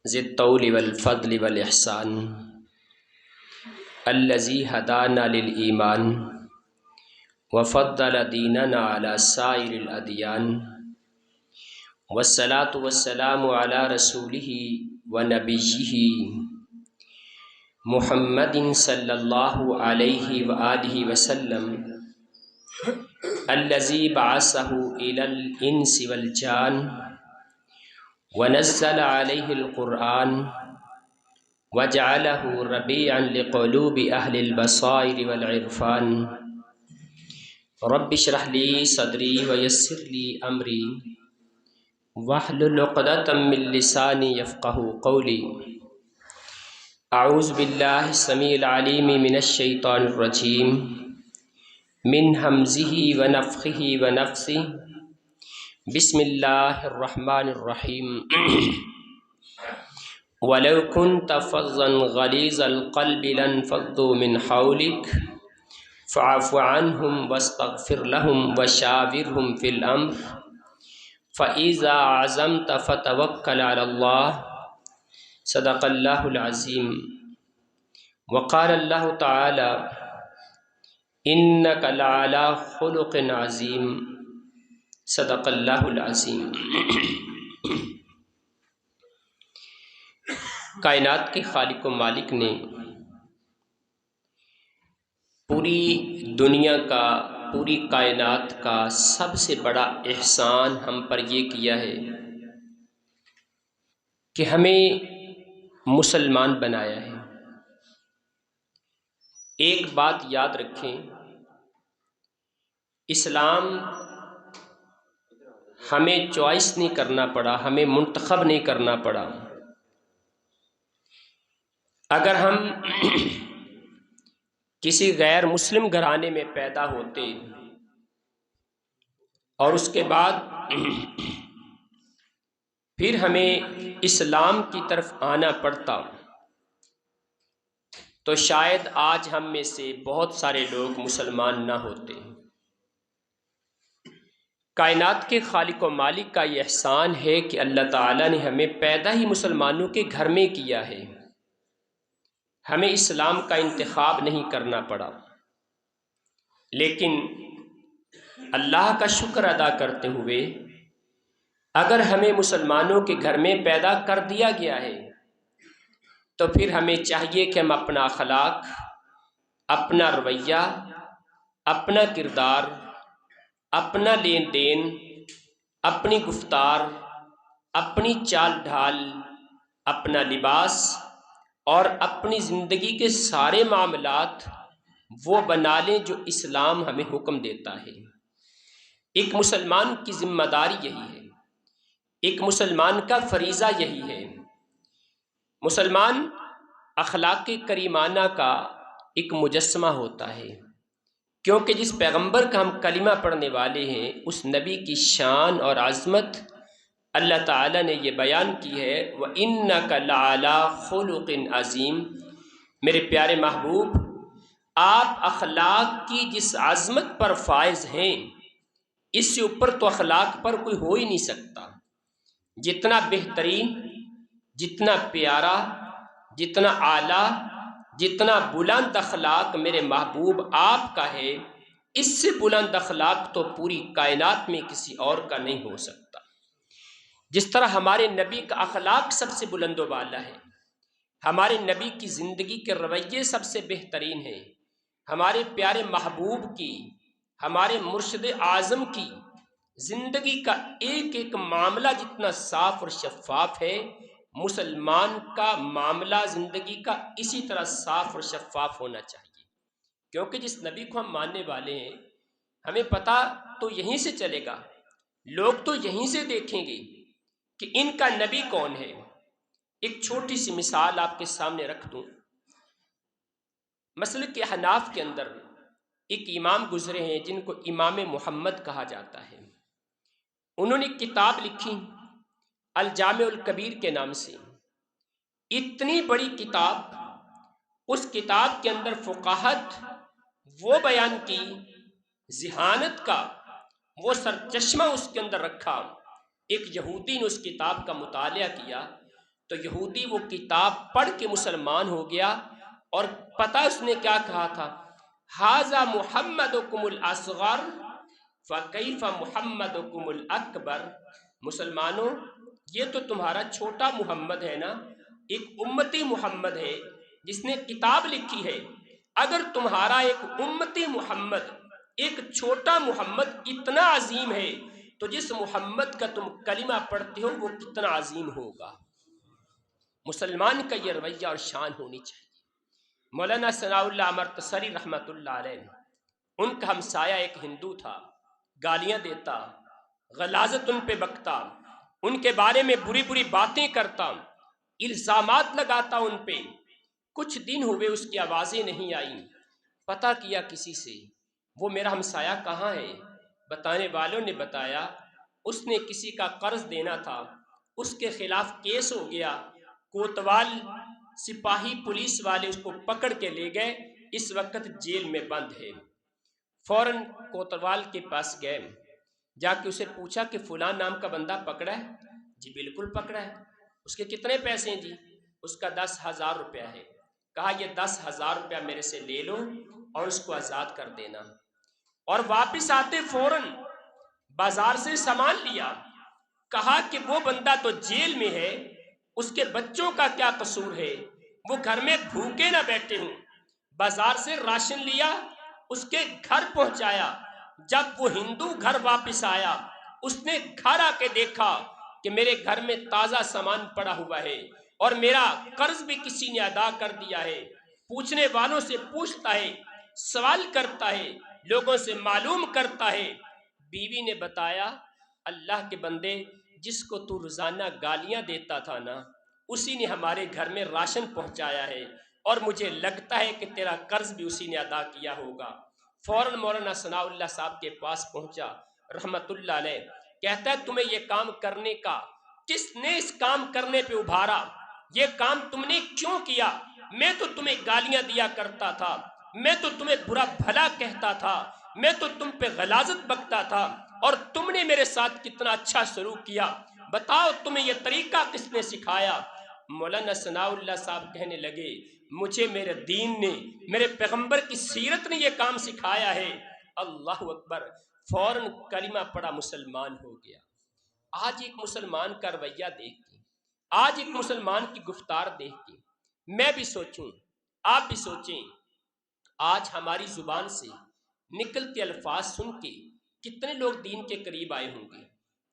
ذی الطول والفضل والإحسان الذي هدانا للإيمان وفضل ديننا على سائر الأديان والصلاة والسلام على رسوله ونبيه محمد صلی اللہ علیہ وآلہ وسلم الذي بعثه إلى الإنس والجان ونزل عليه القرآن وجعله ربيعا لقلوب أهل البصائر والعرفان رب اشرح لي صدري ويسر لي أمري واحلل عقدة من لساني يفقهوا قولي اعوذ باللہ السمیع العلیم من الشیطان الرجیم من ہمزہ ونفخہ ونفثہ بسم اللہ الرحمن الرحیم ولو كنت فظا غلیظ القلب لانفضوا من حولك فاعف عنهم واستغفر لهم وشاورهم في الامر فاذا عزمت فتوکل علی اللہ صدق اللہ العظیم وقال اللہ تعالی انک لعلی خلق عظیم صدق اللہ العظیم۔ کائنات کے خالق و مالک نے پوری دنیا کا، پوری کائنات کا سب سے بڑا احسان ہم پر یہ کیا ہے کہ ہمیں مسلمان بنایا ہے۔ ایک بات یاد رکھیں، اسلام ہمیں چوائس نہیں کرنا پڑا، ہمیں منتخب نہیں کرنا پڑا۔ اگر ہم کسی غیر مسلم گھرانے میں پیدا ہوتے اور اس کے بعد پھر ہمیں اسلام کی طرف آنا پڑتا تو شاید آج ہم میں سے بہت سارے لوگ مسلمان نہ ہوتے۔ کائنات کے خالق و مالک کا یہ احسان ہے کہ اللہ تعالیٰ نے ہمیں پیدا ہی مسلمانوں کے گھر میں کیا ہے، ہمیں اسلام کا انتخاب نہیں کرنا پڑا۔ لیکن اللہ کا شکر ادا کرتے ہوئے اگر ہمیں مسلمانوں کے گھر میں پیدا کر دیا گیا ہے تو پھر ہمیں چاہیے کہ ہم اپنا اخلاق، اپنا رویہ، اپنا کردار، اپنا لین دین، اپنی گفتار، اپنی چال ڈھال، اپنا لباس اور اپنی زندگی کے سارے معاملات وہ بنا لیں جو اسلام ہمیں حکم دیتا ہے۔ ایک مسلمان کی ذمہ داری یہی ہے، ایک مسلمان کا فریضہ یہی ہے۔ مسلمان اخلاق کریمانہ کا ایک مجسمہ ہوتا ہے، کیونکہ جس پیغمبر کا ہم کلمہ پڑھنے والے ہیں اس نبی کی شان اور عظمت اللہ تعالیٰ نے یہ بیان کی ہے وَإِنَّكَ لَعَلَىٰ خُلُقٍ عَظِيمٍ۔ میرے پیارے محبوب، آپ اخلاق کی جس عظمت پر فائز ہیں اس سے اوپر تو اخلاق پر کوئی ہو ہی نہیں سکتا۔ جتنا بہترین، جتنا پیارا، جتنا اعلیٰ، جتنا بلند اخلاق میرے محبوب آپ کا ہے، اس سے بلند اخلاق تو پوری کائنات میں کسی اور کا نہیں ہو سکتا۔ جس طرح ہمارے نبی کا اخلاق سب سے بلند و بالا ہے، ہمارے نبی کی زندگی کے رویے سب سے بہترین ہیں، ہمارے پیارے محبوب کی، ہمارے مرشد اعظم کی زندگی کا ایک ایک معاملہ جتنا صاف اور شفاف ہے، مسلمان کا معاملہ زندگی کا اسی طرح صاف اور شفاف ہونا چاہیے۔ کیونکہ جس نبی کو ہم ماننے والے ہیں ہمیں پتہ تو یہیں سے چلے گا، لوگ تو یہیں سے دیکھیں گے کہ ان کا نبی کون ہے۔ ایک چھوٹی سی مثال آپ کے سامنے رکھ دوں۔ مسلک حناف کے اندر ایک امام گزرے ہیں جن کو امام محمد کہا جاتا ہے۔ انہوں نے کتاب لکھی الجامع الکبیر کے نام سے، اتنی بڑی کتاب، اس کتاب کے اندر فقاہت وہ بیان کی، ذہانت کا وہ سرچشمہ اس کے اندر رکھا۔ ایک یہودی نے اس کتاب کا مطالعہ کیا تو یہودی وہ کتاب پڑھ کے مسلمان ہو گیا، اور پتہ اس نے کیا کہا تھا؟ ھذا محمدکم الاصغر فکیف محمدکم الاکبر۔ مسلمانوں، یہ تو تمہارا چھوٹا محمد ہے نا، ایک امتی محمد ہے جس نے کتاب لکھی ہے۔ اگر تمہارا ایک امتی محمد، ایک چھوٹا محمد اتنا عظیم ہے، تو جس محمد کا تم کلمہ پڑھتے ہو وہ کتنا عظیم ہوگا۔ مسلمان کا یہ رویہ اور شان ہونی چاہیے۔ مولانا ثناء اللہ امرتسری رحمۃ اللہ علیہ، ان کا ہمسایہ ایک ہندو تھا، گالیاں دیتا، غلاظت ان پہ بکتا، ان کے بارے میں بری بری باتیں کرتا، الزامات لگاتا ان پہ۔ کچھ دن ہوئے اس کی آوازیں نہیں آئیں، پتہ کیا کسی سے، وہ میرا ہمسایہ کہاں ہے؟ بتانے والوں نے بتایا اس نے کسی کا قرض دینا تھا، اس کے خلاف کیس ہو گیا، کوتوال سپاہی پولیس والے اس کو پکڑ کے لے گئے، اس وقت جیل میں بند ہے۔ فوراً کوتوال کے پاس گئے، جا کے اسے پوچھا کہ فلاں نام کا بندہ پکڑا ہے؟ جی بالکل پکڑا ہے۔ اس کے کتنے پیسے ہیں؟ جی اس کا 10,000 روپیہ ہے۔ کہا یہ 10,000 روپیہ میرے سے لے لو اور اس کو آزاد کر دینا۔ اور واپس آتے فوراً بازار سے سامان لیا، کہا کہ وہ بندہ تو جیل میں ہے، اس کے بچوں کا کیا قصور ہے، وہ گھر میں بھوکے نہ بیٹھے ہوں۔ بازار سے راشن لیا، اس کے گھر پہنچایا۔ جب وہ ہندو گھر واپس آیا، اس نے گھر آ کے دیکھا کہ میرے گھر میں تازہ سامان پڑا ہوا ہے اور میرا قرض بھی کسی نے ادا کر دیا ہے۔ پوچھنے والوں سے پوچھتا ہے، سوال کرتا ہے، لوگوں سے معلوم کرتا ہے۔ بیوی نے بتایا، اللہ کے بندے، جس کو تو روزانہ گالیاں دیتا تھا نا، اسی نے ہمارے گھر میں راشن پہنچایا ہے، اور مجھے لگتا ہے کہ تیرا قرض بھی اسی نے ادا کیا ہوگا۔ فوراً مولانا ثناء اللہ صاحب کے پاس پہنچا رحمت اللہ علیہ، کہتا ہے تمہیں یہ کام کرنے کا، کس نے اس کام کرنے پہ ابھارا؟ یہ کام تم نے کیوں کیا؟ میں تو تمہیں گالیاں دیا کرتا تھا، میں تو تمہیں برا بھلا کہتا تھا، میں تو تم پہ غلاظت بکتا تھا، اور تم نے میرے ساتھ کتنا اچھا سلوک کیا، بتاؤ تمہیں یہ طریقہ کس نے سکھایا؟ مولانا ثناء اللہ صاحب کہنے لگے، مجھے میرے دین نے، میرے پیغمبر کی سیرت نے یہ کام سکھایا ہے۔ اللہ اکبر، فوراً کلمہ پڑا، مسلمان ہو گیا۔ آج ایک مسلمان کا رویہ دیکھ کے، آج ایک مسلمان کی گفتار دیکھ کے میں بھی سوچوں، آپ بھی سوچیں، آج ہماری زبان سے نکلتے الفاظ سن کے کتنے لوگ دین کے قریب آئے ہوں گے،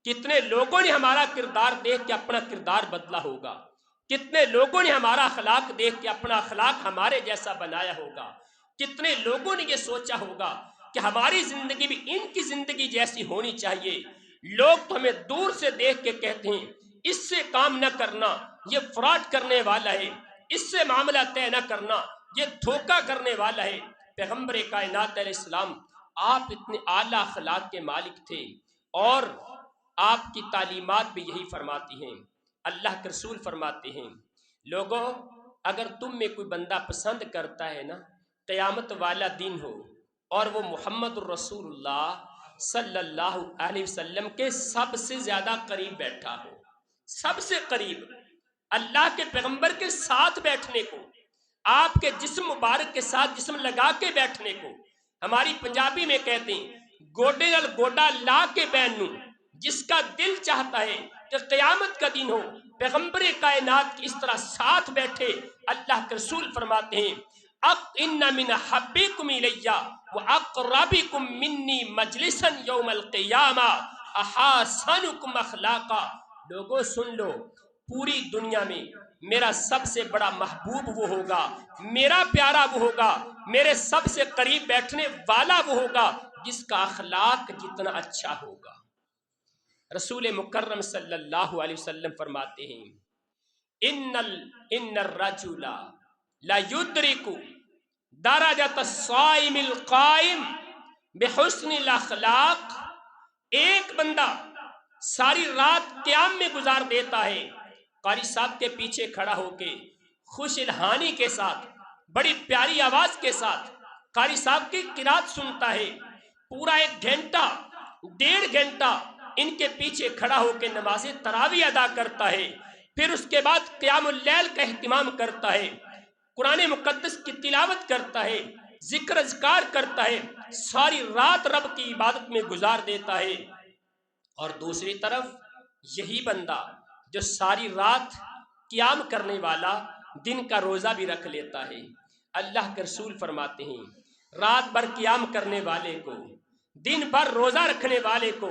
کتنے لوگوں نے ہمارا کردار دیکھ کے اپنا کردار بدلا ہوگا، کتنے لوگوں نے ہمارا اخلاق دیکھ کے اپنا اخلاق ہمارے جیسا بنایا ہوگا، کتنے لوگوں نے یہ سوچا ہوگا کہ ہماری زندگی بھی ان کی زندگی جیسی ہونی چاہیے۔ لوگ تو ہمیں دور سے دیکھ کے کہتے ہیں اس سے کام نہ کرنا، یہ فراڈ کرنے والا ہے، اس سے معاملہ طے نہ کرنا، یہ دھوکہ کرنے والا ہے۔ پیغمبر کائنات علیہ السلام، آپ اتنے اعلیٰ اخلاق کے مالک تھے، اور آپ کی تعلیمات بھی یہی فرماتی ہیں۔ اللہ کے رسول فرماتے ہیں، لوگوں اگر تم میں کوئی بندہ پسند کرتا ہے نا، قیامت والا دن ہو اور وہ محمد الرسول اللہ صلی اللہ علیہ وسلم کے سب سے زیادہ قریب بیٹھا ہو، سب سے قریب، اللہ کے پیغمبر کے ساتھ بیٹھنے کو، آپ کے جسم مبارک کے ساتھ جسم لگا کے بیٹھنے کو، ہماری پنجابی میں کہتے ہیں گوڈے نال گوڈا لا کے بینوں، جس کا دل چاہتا ہے کہ قیامت کا دن ہو پیغمبر کائنات کی اس طرح ساتھ بیٹھے۔ اللہ کے رسول فرماتے ہیں، ان من حبکم الی واقربکم منی مجلسا یوم القیامہ احسنکم اخلاقا۔ لوگوں سن لو، پوری دنیا میں میرا سب سے بڑا محبوب وہ ہوگا، میرا پیارا وہ ہوگا، میرے سب سے قریب بیٹھنے والا وہ ہوگا جس کا اخلاق جتنا اچھا ہوگا۔ رسول مکرم صلی اللہ علیہ وسلم فرماتے ہیں، ان الرجل لا یدرک درجۃ الصائم القائم بحسن الاخلاق۔ ایک بندہ ساری رات قیام میں گزار دیتا ہے، قاری صاحب کے پیچھے کھڑا ہو کے خوش الہانی کے ساتھ، بڑی پیاری آواز کے ساتھ قاری صاحب کی قرات سنتا ہے، پورا 1 گھنٹہ 1.5 گھنٹہ ان کے پیچھے کھڑا ہو کے نماز تراویح ادا کرتا ہے، پھر اس کے بعد قیام اللیل کا اہتمام کرتا ہے، قرآن مقدس کی تلاوت کرتا ہے، ذکر اذکار کرتا ہے، ساری رات رب کی عبادت میں گزار دیتا ہے۔ اور دوسری طرف یہی بندہ جو ساری رات قیام کرنے والا دن کا روزہ بھی رکھ لیتا ہے، اللہ کے رسول فرماتے ہیں رات بھر قیام کرنے والے کو، دن بھر روزہ رکھنے والے کو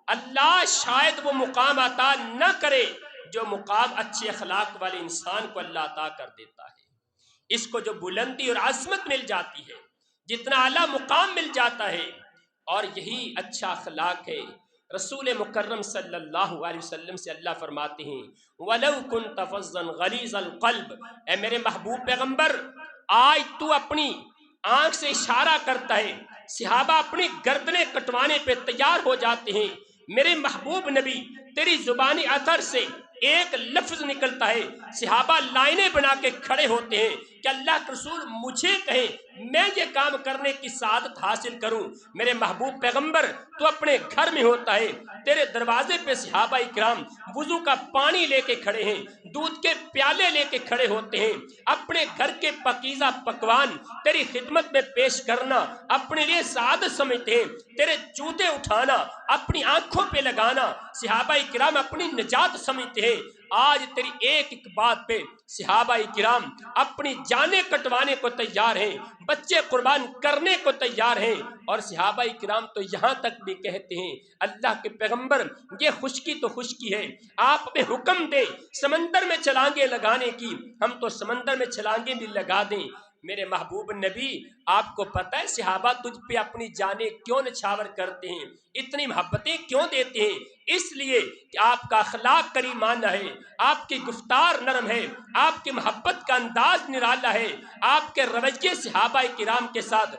اللہ شاید وہ مقام عطا نہ کرے جو مقام اچھے اخلاق والے انسان کو اللہ عطا کر دیتا ہے۔ اس کو جو بلندی اور عظمت مل جاتی ہے، جتنا اعلیٰ مقام مل جاتا ہے، اور یہی اچھا اخلاق ہے۔ رسول مکرم صلی اللہ علیہ وسلم سے اللہ فرماتے ہیں وَلَوْ كُنْتَ فَظًّا غَلِيظَ الْقَلْبِ، اے میرے محبوب پیغمبر، آج تو اپنی آنکھ سے اشارہ کرتا ہے، صحابہ اپنی گردنیں کٹوانے پہ تیار ہو جاتے ہیں، میرے محبوب نبی تیری زبانی اثر سے ایک لفظ نکلتا ہے، صحابہ لائنیں بنا کے کھڑے ہوتے ہیں کہ اللہ کے رسول مجھے کہیں میں یہ کام کرنے کی سعادت حاصل کروں۔ میرے محبوب پیغمبر تو اپنے گھر میں ہوتا ہے، تیرے دروازے پہ صحابہ اکرام وضو کا پانی لے کے کھڑے ہیں، دودھ کے پیالے لے کے کھڑے ہوتے ہیں، اپنے گھر کے پاکیزہ پکوان تیری خدمت میں پیش کرنا اپنے لیے سعادت سمجھتے ہیں، تیرے جوتے اٹھانا اپنی آنکھوں پہ لگانا صحابہ اکرام اپنی نجات سمجھتے ہیں۔ آج تیری ایک ایک بات پہ صحابہ اکرام اپنی جانیں کٹوانے کو تیار ہیں، بچے قربان کرنے کو تیار ہیں، اور صحابہ اکرام تو یہاں تک بھی کہتے ہیں اللہ کے پیغمبر یہ خشکی تو خشکی ہے، آپ میں حکم دیں سمندر میں چھلانگیں لگانے کی، ہم تو سمندر میں چھلانگیں بھی لگا دیں۔ میرے محبوب نبی آپ کو پتہ ہے صحابہ تجھ پہ اپنی جانیں کیوں نچھاور کرتے ہیں، اتنی محبتیں کیوں دیتے ہیں؟ اس لیے کہ آپ کا اخلاق کریمانہ ہے، آپ کی گفتار نرم ہے، آپ کی محبت کا انداز نرالا ہے، آپ کے رویے صحابہ کرام کے ساتھ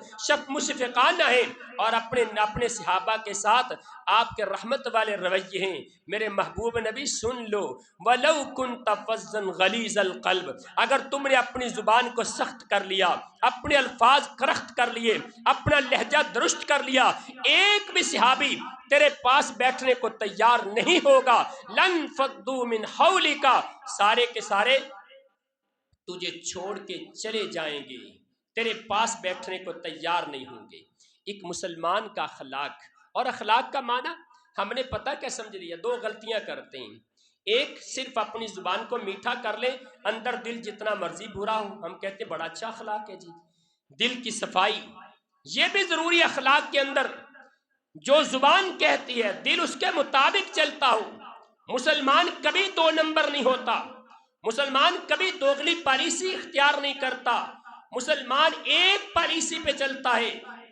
مشفقانہ ہے، اور اپنے صحابہ کے ساتھ آپ کے رحمت والے رویے ہیں۔ میرے محبوب نبی سن لو وَلَوْ كُنْتَ فَظًّا غَلِيظَ الْقَلْبِ، اگر تم نے اپنی زبان کو سخت کر لیا، اپنے الفاظ کرخت کر لیے، اپنا لہجہ درست کر لیا، ایک بھی صحابی تیرے پاس بیٹھنے کو تیار نہیں ہوگا، لن فضوا من حولک، سارے کے سارے تجھے چھوڑ کے چلے جائیں گے، تیرے پاس بیٹھنے کو تیار نہیں ہوں گے۔ ایک مسلمان کا اخلاق، اور اخلاق کا معنی ہم نے پتہ کیا سمجھ لیا، دو غلطیاں کرتے ہیں، ایک صرف اپنی زبان کو میٹھا کر لیں، اندر دل جتنا مرضی برا ہو، ہم کہتے ہیں بڑا اچھا اخلاق ہے جی۔ دل کی صفائی یہ بھی ضروری، اخلاق کے اندر جو زبان کہتی ہے دل اس کے مطابق چلتا ہو۔ مسلمان کبھی دو نمبر نہیں ہوتا، مسلمان کبھی دوغلی پالیسی اختیار نہیں کرتا، مسلمان ایک پالیسی پہ چلتا ہے،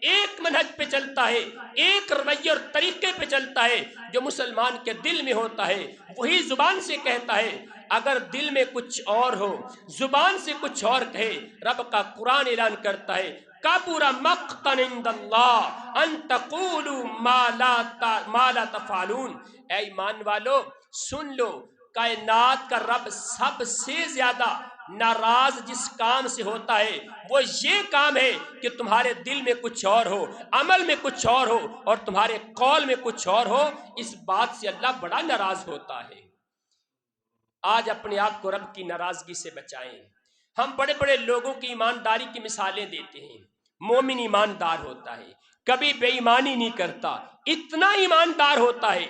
ایک منہج پہ چلتا ہے، ایک رویے اور طریقے پہ چلتا ہے جو مسلمان کے دل میں ہوتا ہے، وہی زبان سے کہتا ہے۔ اگر دل میں کچھ اور ہو، زبان سے کچھ اور کہے، رب کا قرآن اعلان کرتا ہے کبر مقتا عند اللہ ان تقولوا ما لا تفعلون۔ اے ایمان والو سن لو، کائنات کا رب سب سے زیادہ ناراض جس کام سے ہوتا ہے وہ یہ کام ہے کہ تمہارے دل میں کچھ اور ہو، عمل میں کچھ اور ہو، اور تمہارے قول میں کچھ اور ہو، اس بات سے اللہ بڑا ناراض ہوتا ہے۔ آج اپنے آپ کو رب کی ناراضگی سے بچائیں۔ ہم بڑے بڑے لوگوں کی ایمانداری کی مثالیں دیتے ہیں، مومن ایماندار ہوتا ہے، کبھی بے ایمانی نہیں کرتا، اتنا ایماندار ہوتا ہے،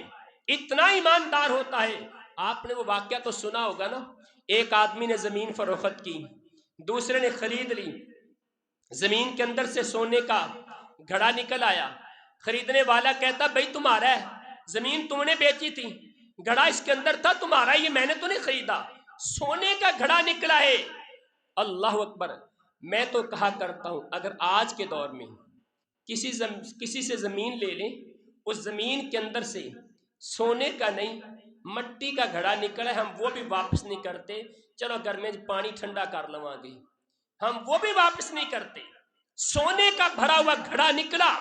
اتنا ایماندار ہوتا ہے۔ آپ نے وہ واقعہ تو سنا ہوگا نا، ایک آدمی نے زمین فروخت کی، دوسرے نے خرید لی، زمین کے اندر سے سونے کا گھڑا نکل آیا، خریدنے والا کہتا بھائی تمہارا ہے، زمین تم نے بیچی تھی، گھڑا اس کے اندر تھا تمہارا، یہ میں نے تو نہیں خریدا، سونے کا گھڑا نکلا ہے۔ اللہ اکبر۔ میں تو کہا کرتا ہوں اگر آج کے دور میں کسی سے زمین لے لیں، اس زمین کے اندر سے سونے کا نہیں مٹی کا گھڑا نکلا ہے، ہم وہ بھی واپس نہیں کرتے، چلو گھر میں پانی ٹھنڈا کر لواں گے، ہم وہ بھی واپس نہیں کرتے۔ سونے کا بھرا ہوا گھڑا نکلا،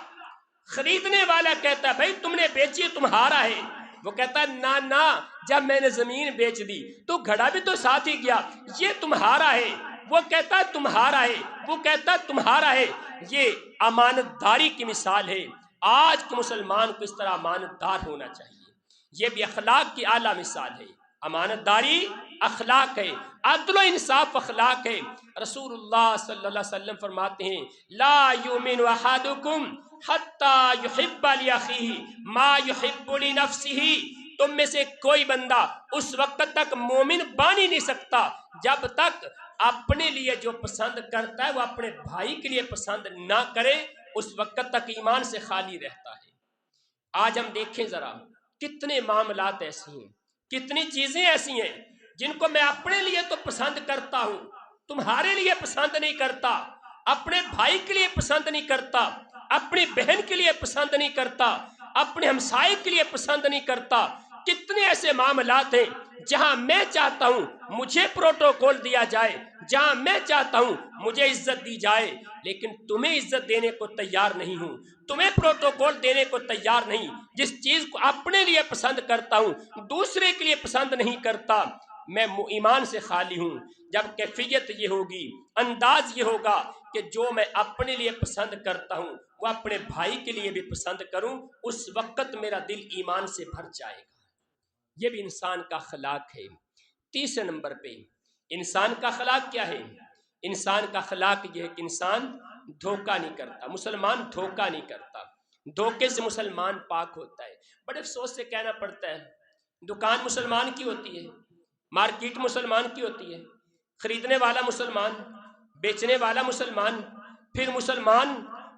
خریدنے والا کہتا ہے بھائی تم نے بیچی تمہارا ہے، وہ کہتا ہے نا نا، جب میں نے زمین بیچ دی تو گھڑا بھی تو ساتھ ہی گیا، یہ تمہارا ہے، وہ کہتا ہے تمہارا ہے، وہ کہتا ہے تمہارا ہے۔ یہ امانت داری کی مثال ہے۔ آج کے مسلمان کو اس طرح امانت دار ہونا چاہیے، یہ بھی اخلاق کی اعلیٰ مثال ہے۔ امانت داری اخلاق ہے، عدل و انصاف اخلاق ہے۔ رسول اللہ صلی اللہ علیہ وسلم فرماتے ہیں لا یؤمن احدکم حتی یحب لاخیہ ما یحب لنفسہ، تم میں سے کوئی بندہ اس وقت تک مومن بن ہی نہیں سکتا جب تک اپنے لیے جو پسند کرتا ہے وہ اپنے بھائی کے لیے پسند نہ کرے، اس وقت تک ایمان سے خالی رہتا ہے۔ آج ہم دیکھیں ذرا کتنے معاملات ایسے ہیں، کتنی چیزیں ایسی ہیں جن کو میں اپنے لیے تو پسند کرتا ہوں، تمہارے لیے پسند نہیں کرتا، اپنے بھائی کے لیے پسند نہیں کرتا، اپنی بہن کے لیے پسند نہیں کرتا، اپنے ہمسائے کے لیے پسند نہیں کرتا۔ کتنے ایسے معاملات ہیں جہاں میں چاہتا ہوں مجھے پروٹوکول دیا جائے، جہاں میں چاہتا ہوں مجھے عزت دی جائے، لیکن تمہیں عزت دینے کو تیار نہیں ہوں، تمہیں پروٹوکول دینے کو تیار نہیں۔ جس چیز کو اپنے لیے پسند کرتا ہوں دوسرے کے لیے پسند نہیں کرتا، میں ایمان سے خالی ہوں۔ جب کیفیت یہ ہوگی، انداز یہ ہوگا کہ جو میں اپنے لیے پسند کرتا ہوں وہ اپنے بھائی کے لیے بھی پسند کروں، اس وقت میرا دل ایمان سے بھر جائے گا۔ یہ بھی انسان کا اخلاق ہے۔ تیسرے نمبر پہ انسان کا اخلاق کیا ہے؟ انسان کا اخلاق یہ ہے کہ انسان دھوکہ نہیں کرتا، مسلمان دھوکہ نہیں کرتا، دھوکے سے مسلمان پاک ہوتا ہے۔ بڑے افسوس سے کہنا پڑتا ہے دکان مسلمان کی ہوتی ہے، مارکیٹ مسلمان کی ہوتی ہے، خریدنے والا مسلمان، بیچنے والا مسلمان، پھر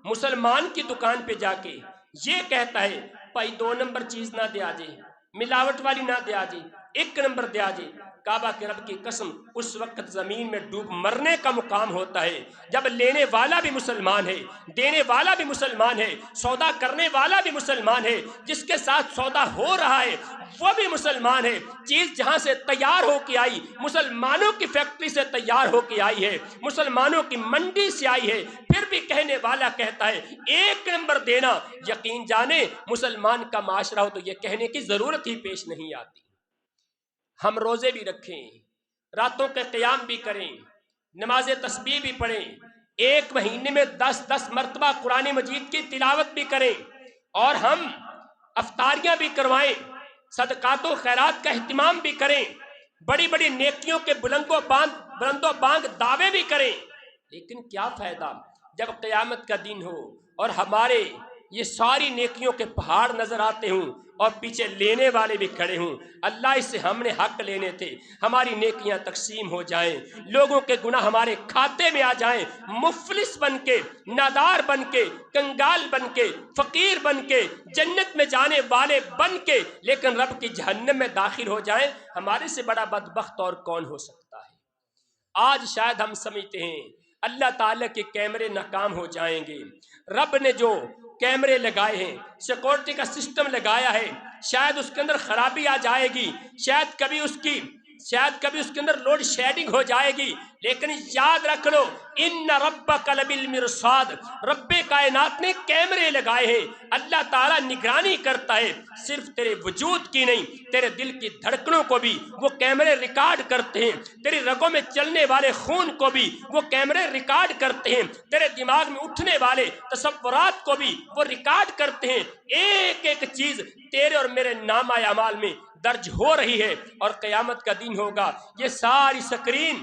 مسلمان کی دکان پہ جا کے یہ کہتا ہے بھائی 2 نمبر چیز نہ دیا جائے، ملاوٹ والی نہ دیا جائے، 1 نمبر دیا جائے۔ کعبہ کے رب کی قسم اس وقت زمین میں ڈوب مرنے کا مقام ہوتا ہے جب لینے والا بھی مسلمان ہے، دینے والا بھی مسلمان ہے، سودا کرنے والا بھی مسلمان ہے، جس کے ساتھ سودا ہو رہا ہے وہ بھی مسلمان ہے۔ چیز جہاں سے تیار ہو کے آئی مسلمانوں کی فیکٹری سے تیار ہو کے آئی ہے، مسلمانوں کی منڈی سے آئی ہے، پھر بھی کہنے والا کہتا ہے 1 نمبر دینا۔ یقین جانے مسلمان کا معاشرہ ہو تو یہ کہنے کی ضرورت ہی پیش نہیں آتی۔ ہم روزے بھی رکھیں، راتوں کے قیام بھی کریں، نماز تسبیح بھی پڑھیں، 1 مہینے میں 10 مرتبہ قرآن مجید کی تلاوت بھی کریں، اور ہم افطاریاں بھی کروائیں، صدقات و خیرات کا اہتمام بھی کریں، بڑی بڑی نیکیوں کے بلند و بانگ دعوے بھی کریں، لیکن کیا فائدہ جب قیامت کا دن ہو اور ہمارے یہ ساری نیکیوں کے پہاڑ نظر آتے ہوں اور پیچھے لینے والے بھی کھڑے ہوں۔ اللہ اس سے ہم نے حق لینے تھے، ہماری نیکیاں تقسیم ہو جائیں، لوگوں کے گناہ ہمارے کھاتے میں آ جائیں، مفلس بن کے، نادار بن کے، کنگال بن کے، فقیر بن کے، جنت میں جانے والے بن کے، لیکن رب کی جہنم میں داخل ہو جائیں، ہمارے سے بڑا بدبخت اور کون ہو سکتا ہے؟ آج شاید ہم سمجھتے ہیں اللہ تعالیٰ کے کیمرے ناکام ہو جائیں گے، رب نے جو کیمرے لگائے ہیں، سیکورٹی کا سسٹم لگایا ہے، شاید اس کے اندر خرابی آ جائے گی، شاید کبھی اس کے اندر لوڈ شیڈنگ ہو جائے گی، لیکن یاد رکھ لو ان ربک لبالمرصاد، رب کائنات نے کیمرے لگائے ہیں۔ اللہ تعالیٰ نگرانی کرتا ہے، صرف تیرے وجود کی نہیں، تیرے دل کی دھڑکنوں کو بھی وہ کیمرے ریکارڈ کرتے ہیں، تیری رگوں میں چلنے والے خون کو بھی وہ کیمرے ریکارڈ کرتے ہیں، تیرے دماغ میں اٹھنے والے تصورات کو بھی وہ ریکارڈ کرتے ہیں۔ ایک ایک چیز تیرے اور میرے نامہ اعمال میں درج ہو رہی ہے، اور قیامت کا دن ہوگا یہ ساری سکرین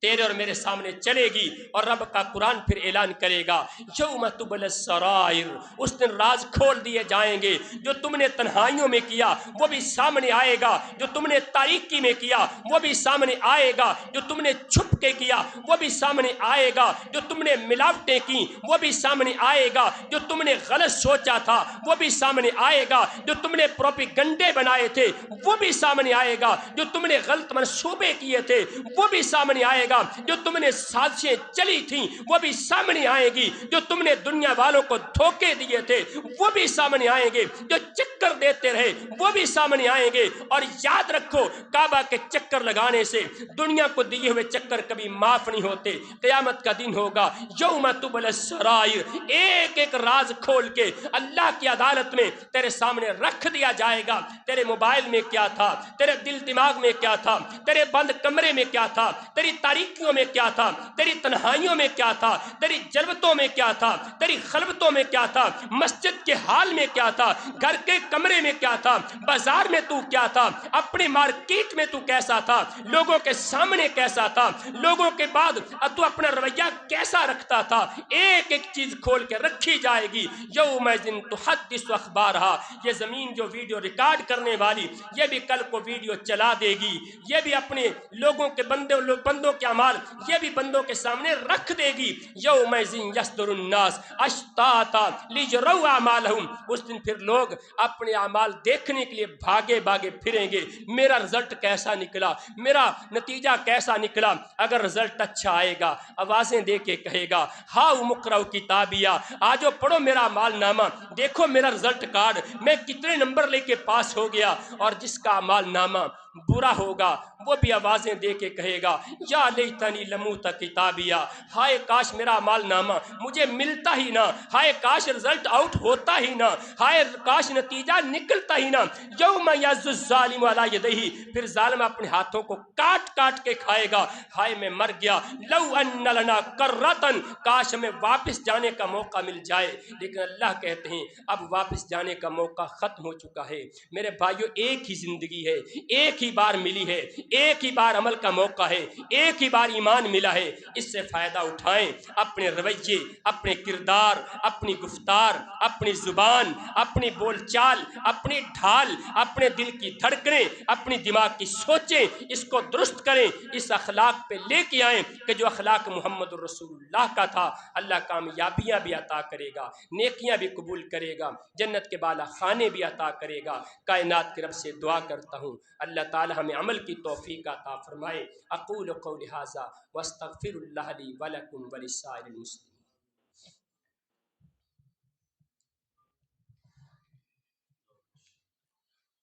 تیرے اور میرے سامنے چلے گی، اور رب کا قرآن پھر اعلان کرے گا یوم تبلی السرائر، اس دن راز کھول دیے جائیں گے، جو تم نے تنہائیوں میں کیا وہ بھی سامنے آئے گا، جو تم نے تاریکی میں کیا وہ بھی سامنے آئے گا، جو تم نے چھپ کے کیا وہ بھی سامنے آئے گا، جو تم نے ملاوٹیں کی وہ بھی سامنے آئے گا، جو تم نے غلط سوچا تھا وہ بھی سامنے آئے گا، جو تم نے پروپیگنڈے بنائے تھے وہ بھی سامنے آئے گا، جو تم نے غلط منصوبے کیے تھے وہ بھی سامنے آئے گا، جو تم نے سازشیں چلی تھیں وہ بھی سامنے آئے گی، جو تم نے دنیا والوں کو دھوکے دیے تھے وہ بھی سامنے آئیں گے، جو چکر دیتے رہے وہ بھی سامنے آئیں گے۔ اور یاد رکھو کعبہ کے چکر لگانے سے دنیا کو دیے ہوئے چکر کبھی معاف نہیں ہوتے۔ قیامت کا دن ہوگا یوم تبلی السرائر، ایک ایک راز کھول کے اللہ کی عدالت میں تیرے سامنے رکھ دیا جائے گا۔ تیرے موبائل میں کیا تھا، تیرے دل دماغ میں کیا تھا، تیرے بند کمرے میں کیا تھا، تیری تاریخ تاریکیوں میں کیا تھا، تیری تنہائیوں میں کیا تھا، تیری جلوتوں میں کیا تھا، تیری خلوتوں میں کیا تھا، مسجد کے حال میں کیا تھا، گھر کے کمرے میں کیا تھا، بازار میں تو کیا تھا، اپنی مارکیٹ میں تو کیسا تھا، لوگوں کے سامنے کیسا تھا، لوگوں کے بعد تو اپنا رویہ کیسا رکھتا تھا، ایک ایک چیز کھول کے رکھی جائے گی۔ یومئذ تحدث اخبارہا، یہ زمین جو ویڈیو ریکارڈ کرنے والی یہ بھی کل کو ویڈیو چلا دے گی، یہ بھی اپنے لوگوں کے بندوں کے اعمال یہ بھی بندوں کے سامنے رکھ دے گی۔ یومئذ یصدر الناس اشتاتا لیروا اعمالہم، اس دن پھر لوگ اپنے اعمال دیکھنے کے لیے بھاگے بھاگے پھریں گے، میرا رزلٹ کیسا نکلا، میرا نتیجہ کیسا نکلا۔ اگر رزلٹ اچھا آئے گا آوازیں دے کے کہے گا ہاؤ مقرؤ کتابیہ، آجو پڑھو میرا اعمال نامہ، دیکھو میرا رزلٹ کارڈ، میں کتنے نمبر لے کے پاس ہو گیا۔ اور جس کا اعمال نامہ برا ہوگا وہ بھی آوازیں دے کے کہے گا یا لیتنی لموت کتابیہ، ہائے کاش میرا اعمال نامہ مجھے ملتا ہی نہ، ہائے کاش رزلٹ آؤٹ ہوتا ہی نہ، ہائے کاش نتیجہ نکلتا ہی نہ۔ یوم یعض الظالم علی یدیہ، پھر ظالم اپنے ہاتھوں کو کاٹ کاٹ کے کھائے گا، ہائے میں مر گیا، لو ان لنا کرۃ، کاش ہمیں واپس جانے کا موقع مل جائے۔ لیکن اللہ کہتے ہیں اب واپس جانے کا موقع ختم ہو چکا ہے میرے بھائیو، ایک ہی زندگی ہے، ایک ہی بار ملی ہے، ایک ہی بار عمل کا موقع ہے، ایک ہی بار ایمان ملا ہے، اس سے فائدہ اٹھائیں، اپنے رویے، اپنے کردار، اپنی گفتار، اپنی زبان، اپنی بول چال، اپنی ڈھال، اپنے دل کی دھڑکنیں، اپنی دماغ کی سوچیں، اس کو درست کریں، اس اخلاق پہ لے کے آئیں کہ جو اخلاق محمد الرسول اللہ کا تھا۔ اللہ کامیابیاں بھی عطا کرے گا، نیکیاں بھی قبول کرے گا، جنت کے بالا خانے بھی عطا کرے گا۔ کائنات کے رب سے دعا کرتا ہوں اللہ تعالی ہمیں عمل کی توفیق عطا فرمائے۔ اقول قولی ھذا واستغفر اللہ لی ولکم ولسائر المسلمین۔